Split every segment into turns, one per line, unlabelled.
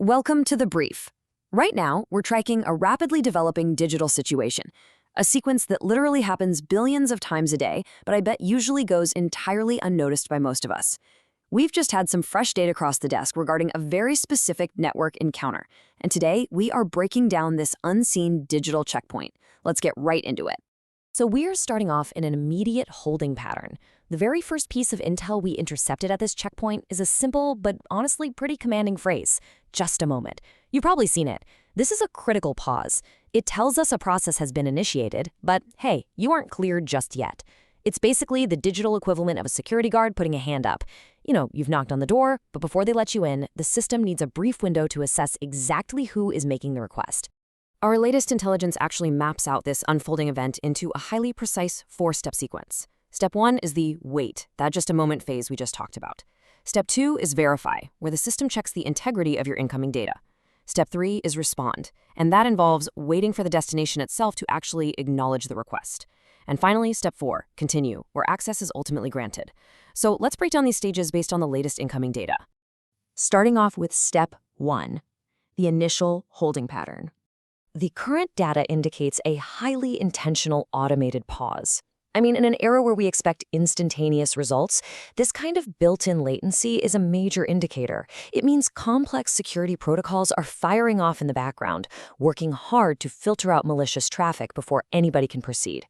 Welcome to The Brief. Right now, we're tracking a rapidly developing digital situation, a sequence that literally happens billions of times a day, but I bet usually goes entirely unnoticed by most of us. We've just had some fresh data across the desk regarding a very specific network encounter, and today we are breaking down this unseen digital checkpoint. Let's get right into it.
So we're starting off in an immediate holding pattern. The very first piece of intel we intercepted at this checkpoint is a simple but honestly pretty commanding phrase, just a moment. You've probably seen it. This is a critical pause. It tells us a process has been initiated, but hey, you aren't cleared just yet. It's basically the digital equivalent of a security guard putting a hand up. You've knocked on the door, but before they let you in, the system needs a brief window to assess exactly who is making the request. Our latest intelligence actually maps out this unfolding event into a highly precise four-step sequence. Step 1 is the wait, that just a moment phase we just talked about. Step 2 is verify, where the system checks the integrity of your incoming data. Step 3 is respond, and that involves waiting for the destination itself to actually acknowledge the request. And finally, step 4, continue, where access is ultimately granted. So let's break down these stages based on the latest incoming data. Starting off with step 1, the initial holding pattern. The current data indicates a highly intentional automated pause. In an era where we expect instantaneous results, this kind of built-in latency is a major indicator. It means complex security protocols are firing off in the background, working hard to filter out malicious traffic before anybody can proceed.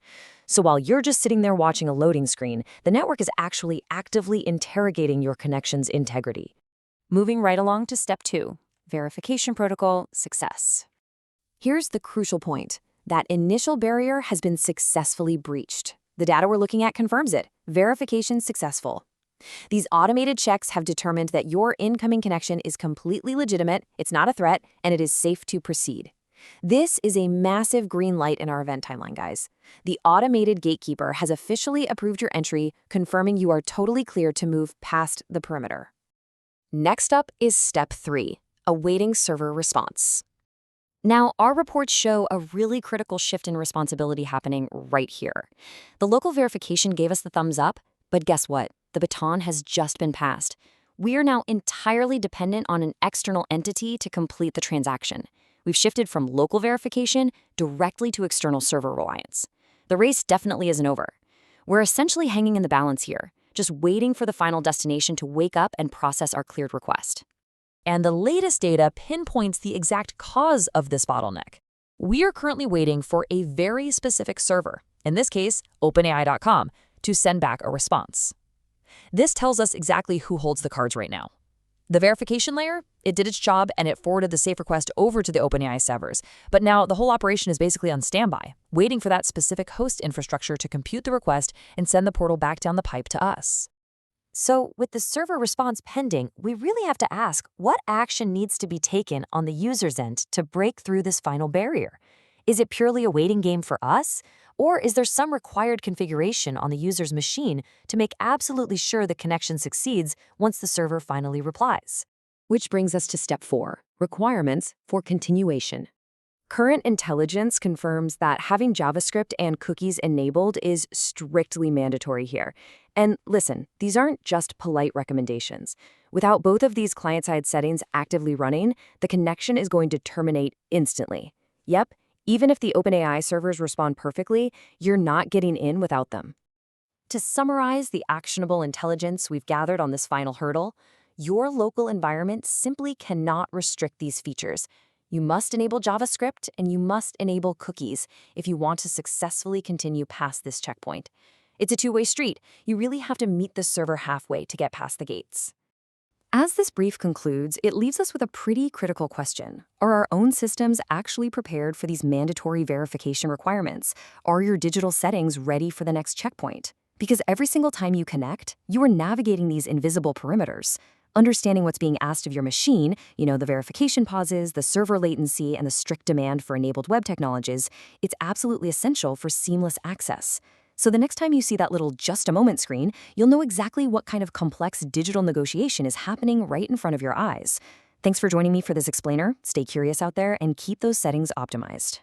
So while you're just sitting there watching a loading screen, the network is actually actively interrogating your connection's integrity. Moving right along to step 2, verification protocol success. Here's the crucial point. That initial barrier has been successfully breached. The data we're looking at confirms it. Verification successful. These automated checks have determined that your incoming connection is completely legitimate, it's not a threat, and it is safe to proceed. This is a massive green light in our event timeline, guys. The automated gatekeeper has officially approved your entry, confirming you are totally clear to move past the perimeter. Next up is step 3, awaiting server response. Now, our reports show a really critical shift in responsibility happening right here. The local verification gave us the thumbs up, but guess what? The baton has just been passed. We are now entirely dependent on an external entity to complete the transaction. We've shifted from local verification directly to external server reliance. The race definitely isn't over. We're essentially hanging in the balance here, just waiting for the final destination to wake up and process our cleared request. And the latest data pinpoints the exact cause of this bottleneck. We are currently waiting for a very specific server, in this case, OpenAI.com, to send back a response. This tells us exactly who holds the cards right now. The verification layer, it did its job and it forwarded the safe request over to the OpenAI servers. But now the whole operation is basically on standby, waiting for that specific host infrastructure to compute the request and send the portal back down the pipe to us. So with the server response pending, we really have to ask what action needs to be taken on the user's end to break through this final barrier. Is it purely a waiting game for us? Or is there some required configuration on the user's machine to make absolutely sure the connection succeeds once the server finally replies? Which brings us to step 4, requirements for continuation. Current intelligence confirms that having JavaScript and cookies enabled is strictly mandatory here. And listen, these aren't just polite recommendations. Without both of these client-side settings actively running, the connection is going to terminate instantly. Yep, even if the OpenAI servers respond perfectly, you're not getting in without them. To summarize the actionable intelligence we've gathered on this final hurdle, your local environment simply cannot restrict these features. You must enable JavaScript and you must enable cookies if you want to successfully continue past this checkpoint. It's a two-way street. You really have to meet the server halfway to get past the gates. As this brief concludes, it leaves us with a pretty critical question. Are our own systems actually prepared for these mandatory verification requirements? Are your digital settings ready for the next checkpoint? Because every single time you connect, you are navigating these invisible perimeters. Understanding what's being asked of your machine, the verification pauses, the server latency, and the strict demand for enabled web technologies, it's absolutely essential for seamless access. So the next time you see that little just a moment screen, you'll know exactly what kind of complex digital negotiation is happening right in front of your eyes. Thanks for joining me for this explainer. Stay curious out there and keep those settings optimized.